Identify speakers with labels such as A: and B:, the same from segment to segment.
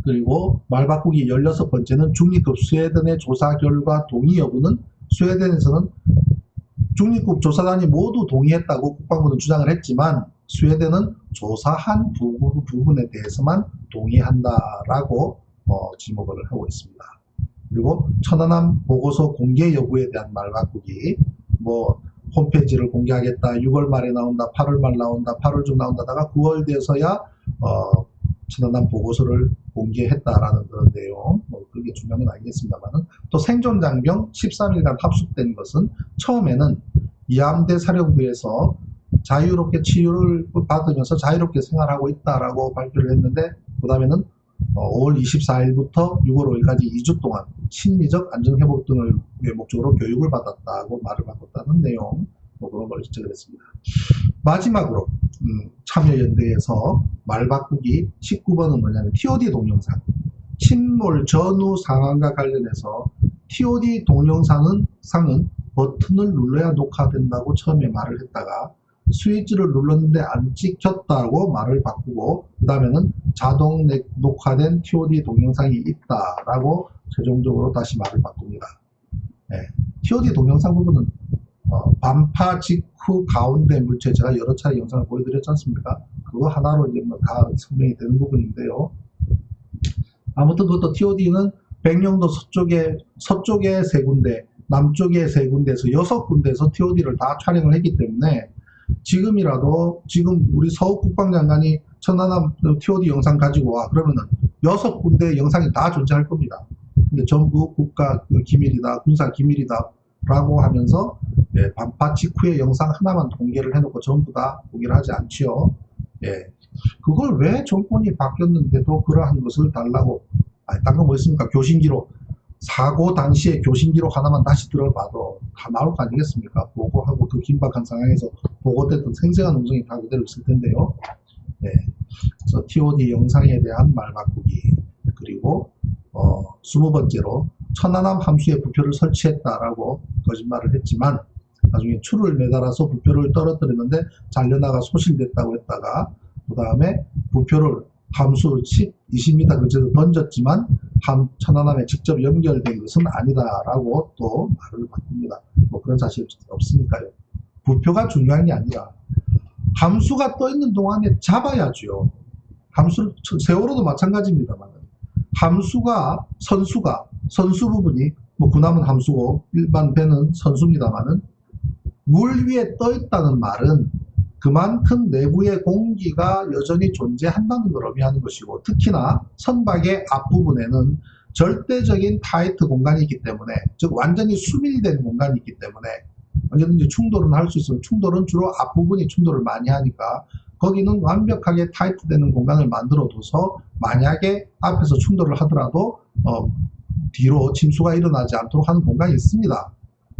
A: 그리고 말 바꾸기 16번째는 중립국 스웨덴의 조사 결과 동의 여부는 스웨덴에서는 중립국 조사단이 모두 동의했다고 국방부는 주장을 했지만 스웨덴은 조사한 부분에 대해서만 동의한다라고 지목을 하고 있습니다. 그리고 천안함 보고서 공개 여부에 대한 말 바꾸기, 뭐 홈페이지를 공개하겠다, 6월 말에 나온다, 8월 말 나온다, 8월 중 나온다다가 9월 돼서야 천안함 보고서를 공개했다라는 그런 내용, 뭐 그게 중요한 건 아니겠습니다만은, 또 생존 장병 13일간 합숙된 것은 처음에는 이함대 사령부에서 자유롭게 치유를 받으면서 자유롭게 생활하고 있다라고 발표를 했는데, 그 다음에는 5월 24일부터 6월 5일까지 2주 동안 심리적 안정회복 등을 목적으로 교육을 받았다고 말을 바꿨다는 내용, 뭐 그런 걸 지적을 했습니다. 마지막으로 참여연대에서 말 바꾸기 19번은 뭐냐면 TOD 동영상, 침몰 전후 상황과 관련해서 TOD 동영상은 버튼을 눌러야 녹화된다고 처음에 말을 했다가 스위치를 눌렀는데 안 찍혔다고 말을 바꾸고, 그 다음에는 자동 녹화된 TOD 동영상이 있다라고 최종적으로 다시 말을 바꿉니다. 네. TOD 동영상 부분은 반파 직후 가운데 물체, 제가 여러 차례 영상을 보여드렸지 않습니까? 그거 하나로 이제 뭐 다 설명이 되는 부분인데요. 아무튼 그것도 TOD는 백령도 서쪽에 3군데, 남쪽에 3군데에서 6군데에서 TOD를 다 촬영을 했기 때문에 지금 우리 서욱 국방장관이 천안함 TOD 영상 가지고 와 그러면은 6군데 영상이 다 존재할 겁니다. 근데 전부 국가 기밀이다, 군사 기밀이다 라고 하면서 반파 직후의 영상 하나만 공개를 해놓고 전부 다 공개를 하지 않지요. 그걸 왜 정권이 바뀌었는데도 그러한 것을 달라고, 딴 거 뭐 있습니까? 교신기록, 사고 당시에 교신기록 하나만 다시 들어봐도 다 나올 거 아니겠습니까? 보고하고 그 긴박한 상황에서 보고됐던 생생한 음성이 다 그대로 있을 텐데요. 그래서 TOD 영상에 대한 말 바꾸기, 그리고 20번째로 천안함 함수에 부표를 설치했다라고 거짓말을 했지만 나중에 추를 매달아서 부표를 떨어뜨렸는데 잘려나가 소실됐다고 했다가, 그 다음에 부표를 함수 20m 근처에서 던졌지만 천안함에 직접 연결된 것은 아니다라고 또 말을 바꿉니다. 뭐 그런 사실이 없으니까요. 부표가 중요한 게 아니라 함수가 떠 있는 동안에 잡아야죠. 세월호도 마찬가지입니다만, 선수 부분이, 뭐 군함은 함수고 일반 배는 선수입니다만은, 물 위에 떠 있다는 말은 그만큼 내부의 공기가 여전히 존재한다는 걸 의미하는 것이고, 특히나 선박의 앞부분에는 절대적인 타이트 공간이 있기 때문에, 즉 완전히 수밀된 공간이 있기 때문에 언제든지 충돌은 할 수 있으면, 충돌은 주로 앞부분이 충돌을 많이 하니까 거기는 완벽하게 타이트 되는 공간을 만들어 둬서 만약에 앞에서 충돌을 하더라도 뒤로 침수가 일어나지 않도록 하는 공간이 있습니다.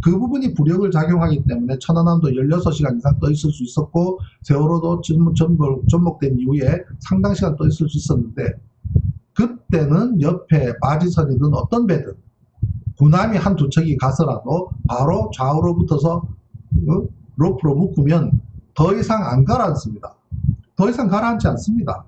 A: 그 부분이 부력을 작용하기 때문에 천안함도 16시간 이상 떠 있을 수 있었고, 세월호도 전복된 이후에 상당 시간 떠 있을 수 있었는데, 그때는 옆에 바지선이든 어떤 배든 군함이 한두 척이 가서라도 바로 좌우로 붙어서 로프로 묶으면 더 이상 안 가라앉습니다. 더 이상 가라앉지 않습니다.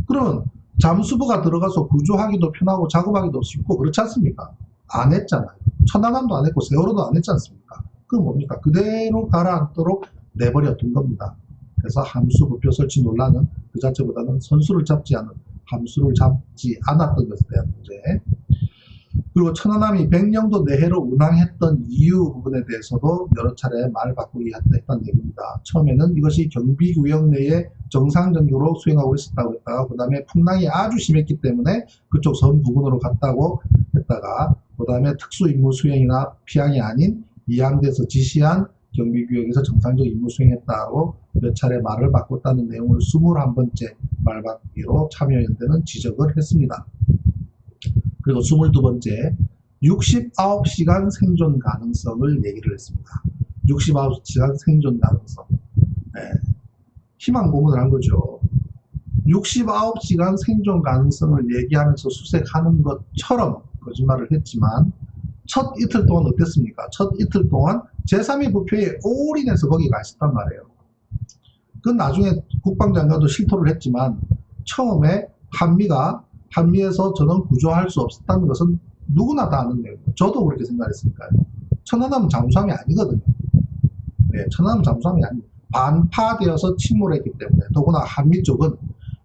A: 그러면 잠수부가 들어가서 구조하기도 편하고 작업하기도 쉽고 그렇지 않습니까? 안 했잖아요. 천안함도 안 했고 세월호도 안 했지 않습니까? 그건 뭡니까? 그대로 가라앉도록 내버려 둔 겁니다. 그래서 함수 부표 설치 논란은 그 자체보다는 선수를 잡지 않았던 것에 대한 문제, 그리고 천안함이 백령도 내해로 운항했던 이유 부분에 대해서도 여러 차례 말 바꾸기 했다는 얘기입니다. 처음에는 이것이 경비구역 내에 정상적으로 수행하고 있었다고 했다가, 그 다음에 풍랑이 아주 심했기 때문에 그쪽 섬 부근으로 갔다고 했다가, 그 다음에 특수 임무 수행이나 피항이 아닌 이함대에서 지시한 경비구역에서 정상적 임무 수행했다고 몇 차례 말을 바꿨다는 내용을 21번째 말 바꾸기로 참여연대는 지적을 했습니다. 그리고 22번째, 69시간 생존 가능성을 얘기를 했습니다. 69시간 생존 가능성. 희망 고문을 한 거죠. 69시간 생존 가능성을 얘기하면서 수색하는 것처럼 거짓말을 했지만, 첫 이틀 동안 어땠습니까? 첫 이틀 동안 제3의 부표에 올인해서 거기 가 있었단 말이에요. 그건 나중에 국방장관도 실토를 했지만, 처음에 한미가 한미에서 전원 구조할 수 없었다는 것은 누구나 다 아는 내용이에요. 저도 그렇게 생각했으니까요. 천안함은 잠수함이 아니거든요. 네, 천안함은 잠수함이 아니에요. 반파되어서 침몰했기 때문에, 더구나 한미 쪽은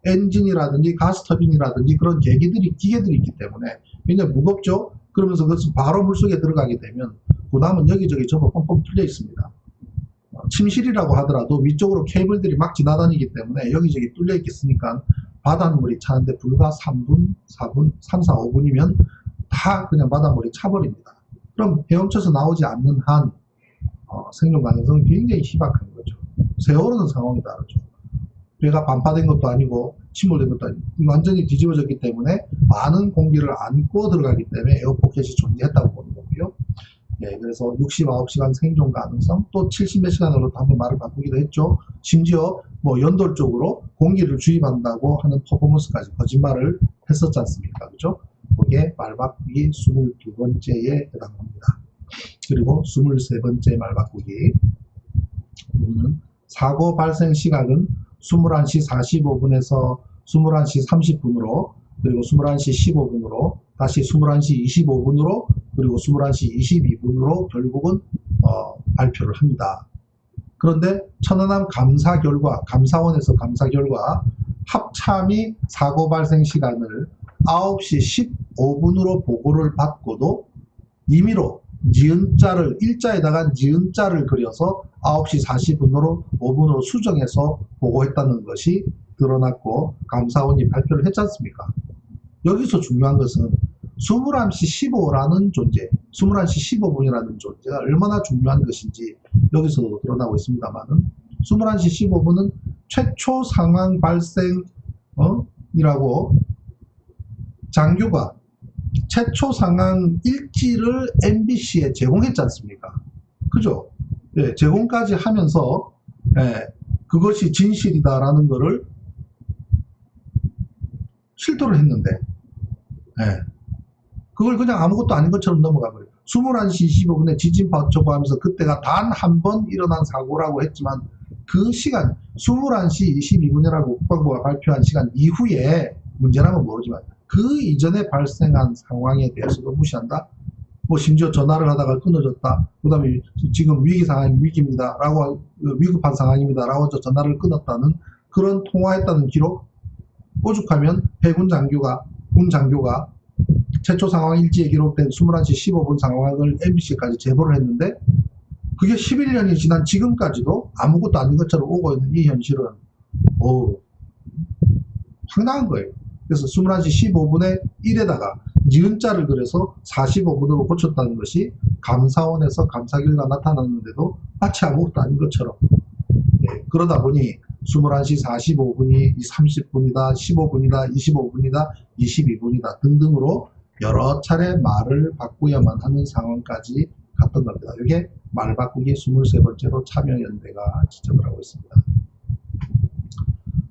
A: 엔진이라든지 가스터빈이라든지 그런 기계들이 있기 때문에 굉장히 무겁죠. 그러면서 그것은 바로 물속에 들어가게 되면 군함은 여기저기 접어 뻥뻥 뚫려 있습니다. 침실이라고 하더라도 위쪽으로 케이블들이 막 지나다니기 때문에 여기저기 뚫려 있겠으니까 바닷물이 차는데 불과 3분, 4분, 3, 4, 5분이면 다 그냥 바닷물이 차버립니다. 그럼 헤엄쳐서 나오지 않는 한 생존 가능성은 굉장히 희박한 거죠. 세월호는 상황이 다르죠. 배가 반파된 것도 아니고 침몰된 것도 아니고 완전히 뒤집어졌기 때문에 많은 공기를 안고 들어가기 때문에 에어포켓이 존재했다고 보는 거고요. 예, 그래서 69시간 생존 가능성, 또 70몇 시간으로 한번 말을 바꾸기도 했죠. 심지어 뭐 연돌 쪽으로 공기를 주입한다고 하는 퍼포먼스까지 거짓말을 했었지 않습니까? 그죠? 그게 말 바꾸기 22번째에 해당합니다. 그리고 23번째 말 바꾸기. 부분은 사고 발생 시각은 21시 45분에서 21시 30분으로, 그리고 21시 15분으로, 다시 21시 25분으로, 그리고 21시 22분으로 결국은 발표를 합니다. 그런데 천안함 감사원에서 감사 결과 합참이 사고 발생 시간을 9시 15분으로 보고를 받고도 임의로 니은자를, 일자에다가 니은자를 그려서 9시 40분으로 5분으로 수정해서 보고했다는 것이 드러났고 감사원이 발표를 했지 않습니까? 여기서 중요한 것은 21시 15라는 존재, 21시 15분이라는 존재가 얼마나 중요한 것인지 여기서도 드러나고 있습니다만은 21시 15분은 최초 상황 발생 이라고 장교가 최초 상황 일지를 MBC에 제공했지 않습니까? 그죠? 예, 제공까지 하면서 그것이 진실이다라는 것을 실토를 했는데 그걸 그냥 아무것도 아닌 것처럼 넘어가 버려요. 21시 25분에 지진 발초하면서 그때가 단 한 번 일어난 사고라고 했지만 그 시간 21시 22분이라고 국방부가 발표한 시간 이후에 문제라면 모르지만 그 이전에 발생한 상황에 대해서도 무시한다. 뭐 심지어 전화를 하다가 끊어졌다. 그 다음에 지금 위기 상황이 위기입니다. 라고 위급한 상황입니다. 라고 전화를 끊었다는 그런 통화했다는 기록. 오죽하면 해군 장교가 군 장교가 최초 상황 일지에 기록된 21시 15분 상황을 MBC까지 제보를 했는데 그게 11년이 지난 지금까지도 아무것도 아닌 것처럼 오고 있는 이 현실은 황당한 거예요. 그래서 21시 15분에 1에다가 니은자를 그려서 45분으로 고쳤다는 것이 감사원에서 감사 결과 나타났는데도 마치 아무것도 아닌 것처럼 그러다 보니 21시 45분이 30분이다, 15분이다, 25분이다, 22분이다 등등으로 여러 차례 말을 바꾸야만 하는 상황까지 갔던 겁니다. 이게 말 바꾸기 23번째로 참여연대가 지적을 하고 있습니다.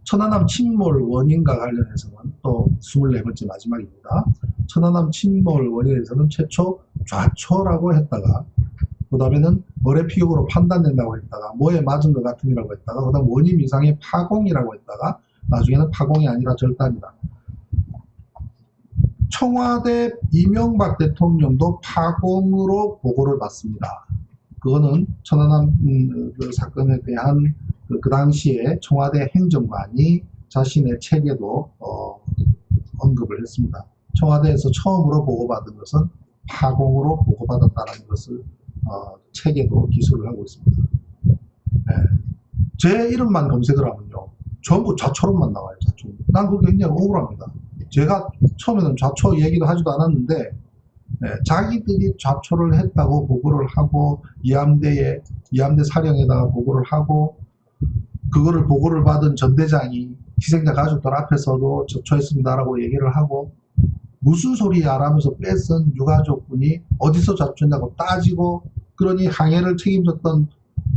A: 천안함 침몰 원인과 관련해서는 또 24번째 마지막입니다. 천안함 침몰 원인에서는 최초 좌초라고 했다가 그 다음에는 어뢰피격으로 판단된다고 했다가 뭐에 맞은 것 같음이라고 했다가 그 다음 원인 미상의 파공이라고 했다가 나중에는 파공이 아니라 절단이다. 청와대 이명박 대통령도 파공으로 보고를 받습니다. 그거는 천안함 그 사건에 대한 그 당시에 청와대 행정관이 자신의 책에도 언급을 했습니다. 청와대에서 처음으로 보고받은 것은 파공으로 보고받았다는 것을 책에도 기술을 하고 있습니다. 제 이름만 검색을 하면요 전부 좌초론만 나와요. 좌초. 난 그게 굉장히 억울합니다. 제가 처음에는 좌초 얘기도 하지도 않았는데 자기들이 좌초를 했다고 보고를 하고 이함대 사령에다가 보고를 하고 그거를 보고를 받은 전대장이 희생자 가족들 앞에서도 좌초했습니다라고 얘기를 하고 무슨 소리야라면서 뺏은 유가족분이 어디서 좌초했냐고 따지고 그러니 항해를 책임졌던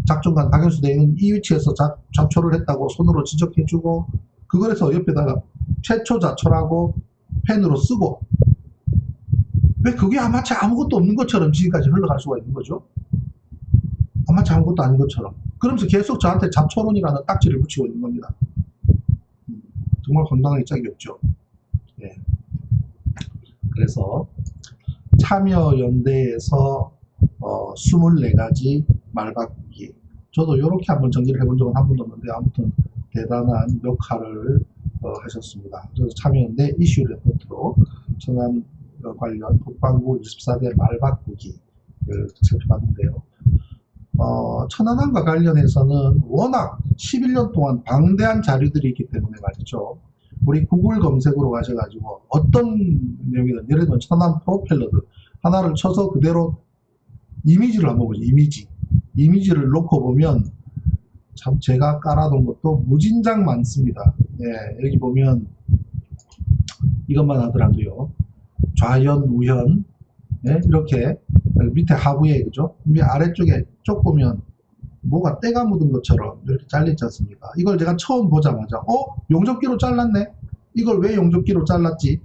A: 작전관 박영수 대위는 이 위치에서 좌초를 했다고 손으로 지적해주고 그거에서 옆에다가 최초 좌초라고 펜으로 쓰고 왜 그게 마치 아무것도 없는 것처럼 지금까지 흘러갈 수가 있는 거죠? 마치 아무것도 아닌 것처럼. 그러면서 계속 저한테 좌초론이라는 딱지를 붙이고 있는 겁니다. 정말 황당하기 짝이 없죠. 예. 그래서 참여연대에서 24가지 말 바꾸기. 저도 이렇게 한번 정리를 해본 적은 한 번도 없는데 아무튼 대단한 역할을 하셨습니다. 그래서 참여연대 이슈 레포트로 천안 관련 국방부 24대 말 바꾸기를 살펴봤는데요. 천안함과 관련해서는 워낙 11년 동안 방대한 자료들이 있기 때문에 말이죠. 우리 구글 검색으로 가셔가지고 어떤 내용이든 예를 들면 천안 프로펠러들 하나를 쳐서 그대로 이미지를 한번 보죠. 이미지를 놓고 보면 참 제가 깔아놓은 것도 무진장 많습니다. 예, 여기 보면 이것만 하더라도요. 좌현, 우현, 예, 이렇게 밑에 하부에 그죠? 아래쪽에 쪽 보면 뭐가 때가 묻은 것처럼 이렇게 잘렸지 않습니까? 이걸 제가 처음 보자마자 용접기로 잘랐네? 이걸 왜 용접기로 잘랐지?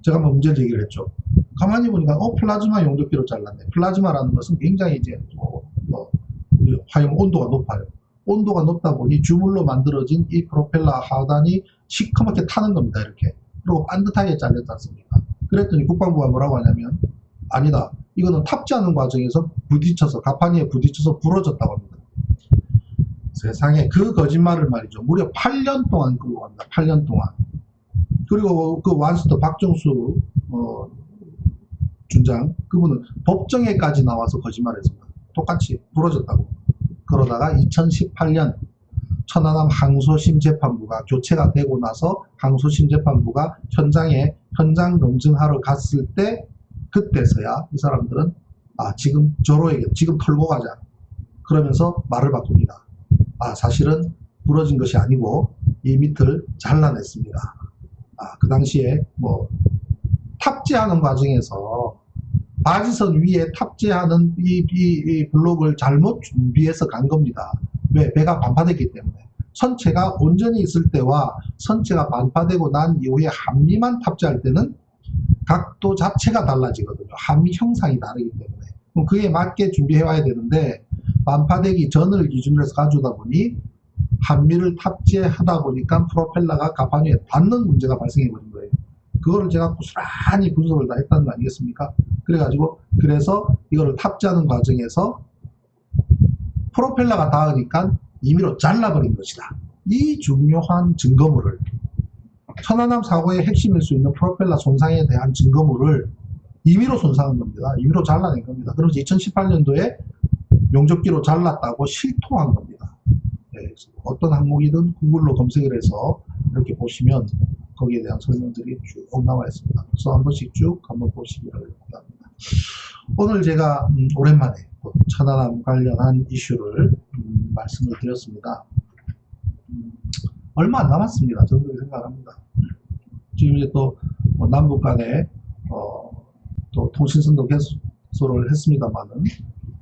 A: 제가 한번 문제를 제기를 했죠. 가만히 보니까 플라즈마 용접기로 잘랐네. 플라즈마라는 것은 굉장히 이제 화염 온도가 높아요. 온도가 높다 보니 주물로 만들어진 이 프로펠러 하단이 시커멓게 타는 겁니다. 이렇게. 그리고 반듯하게 잘렸지 않습니까? 그랬더니 국방부가 뭐라고 하냐면 아니다. 이거는 탑재하는 과정에서 부딪혀서 가판위에 부딪혀서 부러졌다고 합니다. 세상에 그 거짓말을 말이죠. 무려 8년 동안 끌고 갑니다. 8년 동안. 그리고 그 완스터 박정수 준장 그분은 법정에까지 나와서 거짓말했습니다. 똑같이 부러졌다고. 그러다가 2018년 천안함 항소심 재판부가 교체가 되고 나서 항소심 재판부가 현장 검증하러 갔을 때 그때서야 이 사람들은 지금 저로에게 지금 털고 가자 그러면서 말을 바꿉니다. 사실은 부러진 것이 아니고 이 밑을 잘라냈습니다. 그 당시에 탑재하는 과정에서 바지선 위에 탑재하는 이 블록을 잘못 준비해서 간 겁니다. 왜? 배가 반파됐기 때문에. 선체가 온전히 있을 때와 선체가 반파되고 난 이후에 한미만 탑재할 때는 각도 자체가 달라지거든요. 한미 형상이 다르기 때문에. 그럼 그에 맞게 준비해 와야 되는데 반파되기 전을 기준으로 해서 가져오다 보니 한미를 탑재하다 보니까 프로펠러가 가판 위에 닿는 문제가 발생해 버린 거예요. 그거를 제가 고스란히 분석을 다 했다는 거 아니겠습니까? 그래서 이거를 탑재하는 과정에서 프로펠러가 닿으니까 임의로 잘라버린 것이다. 이 중요한 증거물을 천안함 사고의 핵심일 수 있는 프로펠러 손상에 대한 증거물을 임의로 손상한 겁니다. 임의로 잘라낸 겁니다. 그러면서 2018년도에 용접기로 잘랐다고 실토한 겁니다. 네, 어떤 항목이든 구글로 검색을 해서 이렇게 보시면 거기에 대한 설명들이 쭉 나와 있습니다. 그래서 한 번씩 쭉 한번 보시기를 바랍니다. 오늘 제가 오랜만에 천안함 관련한 이슈를 말씀을 드렸습니다. 얼마 안 남았습니다. 저는 그렇게 생각합니다. 지금 이제 또 남북 간에 또 통신선도 개소를 했습니다만은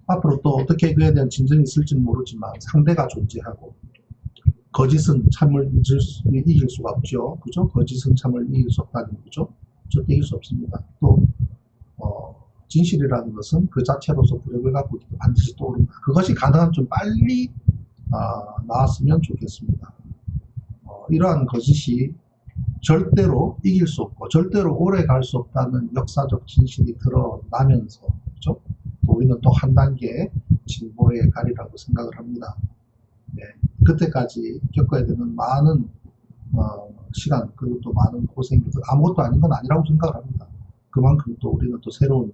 A: 앞으로 또 어떻게 그에 대한 진전이 있을지는 모르지만 상대가 존재하고 거짓은 참을 이길 수가 없죠. 그죠? 거짓은 참을 이길 수 없다는 거죠. 절대 이길 수 없습니다. 또 진실이라는 것은 그 자체로서 부력을 갖고 있기 때문에 반드시 떠오른다. 그것이 가능한 좀 빨리 나왔으면 좋겠습니다. 이러한 거짓이 절대로 이길 수 없고 절대로 오래 갈 수 없다는 역사적 진실이 드러나면서 그죠? 또 우리는 또 한 단계 진보에 가리라고 생각을 합니다. 네, 그때까지 겪어야 되는 많은 시간 그리고 또 많은 고생이 아무것도 아닌 건 아니라고 생각을 합니다. 그만큼 또 우리는 또 새로운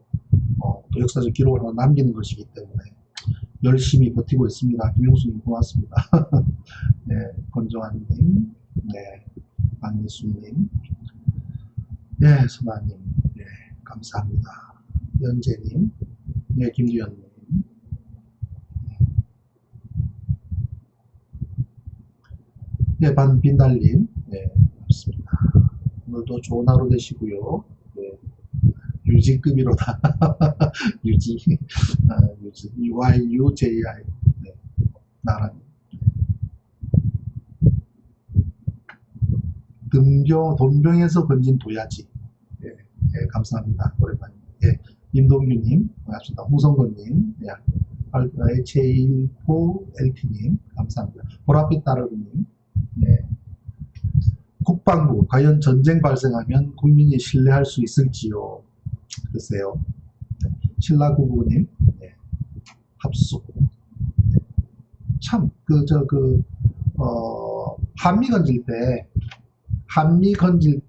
A: 또 역사적 기록을 하나 남기는 것이기 때문에 열심히 버티고 있습니다. 김용수님 고맙습니다. 네, 권정환님, 네, 박미수님, 네, 선아님, 네, 감사합니다. 연재님, 네, 김두현님, 네, 반빈달님, 네, 고맙습니다. 오늘도 좋은 하루 되시고요. 네, 유지급이로다. 유지, 유지, UYUJI, 네, 나라님. 돈병에서 건진 도야지. 예, 예, 감사합니다. 오랜만입니다. 예, 임동규님, 반갑습니다. 홍성건님, 예, H1포 LT님, 감사합니다. 보랏빛 따르르님, 예, 국방부, 과연 전쟁 발생하면 국민이 신뢰할 수 있을지요? 글쎄요. 신라국우님, 네, 합수. 네. 참, 한미 건질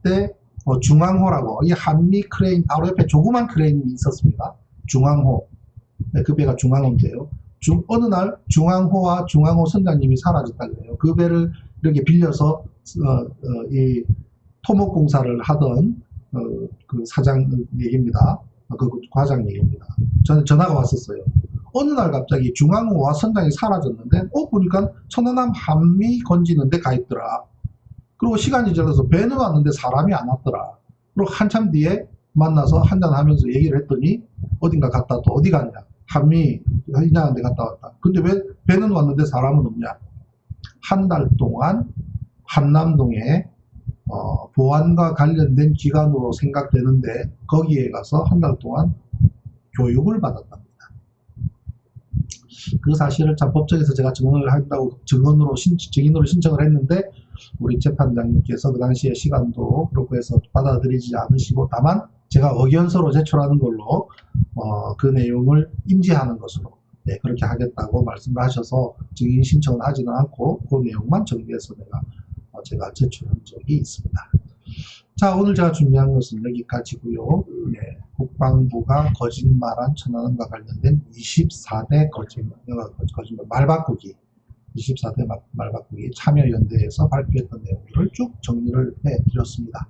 A: 때, 중앙호라고, 이 한미 크레인, 바로 옆에 조그만 크레인이 있었습니다. 중앙호. 네, 그 배가 중앙호인데요. 어느 날 중앙호와 중앙호 선장님이 사라졌다 그래요. 그 배를 이렇게 빌려서, 이 토목공사를 하던, 그 사장 얘기입니다. 그 과장 얘기입니다. 저는 전화가 왔었어요. 어느 날 갑자기 중앙호와 선장이 사라졌는데, 보니까 천안함 한미 건지는데 가 있더라. 그리고 시간이 지나서 배는 왔는데 사람이 안 왔더라. 그리고 한참 뒤에 만나서 한잔하면서 얘기를 했더니 어딘가 갔다 또 어디 갔냐. 한미 인양한 데 갔다 왔다. 근데 왜 배는 왔는데 사람은 없냐. 한 달 동안 한남동에 보안과 관련된 기관으로 생각되는데 거기에 가서 한 달 동안 교육을 받았답니다. 그 사실을 참 법정에서 제가 증언을 한다고 증인으로 신청을 했는데 우리 재판장님께서 그 당시에 시간도 그렇고 해서 받아들이지 않으시고 다만 제가 의견서로 제출하는 걸로 그 내용을 인지하는 것으로 네, 그렇게 하겠다고 말씀을 하셔서 증인 신청은 하지는 않고 그 내용만 정리해서 제가 제출한 적이 있습니다. 자, 오늘 제가 준비한 것은 여기까지고요. 네, 국방부가 거짓말한 천안함과 관련된 24대 거짓말 말바꾸기 24대 말바꾸기 참여연대에서 발표했던 내용들을 쭉 정리를 해드렸습니다.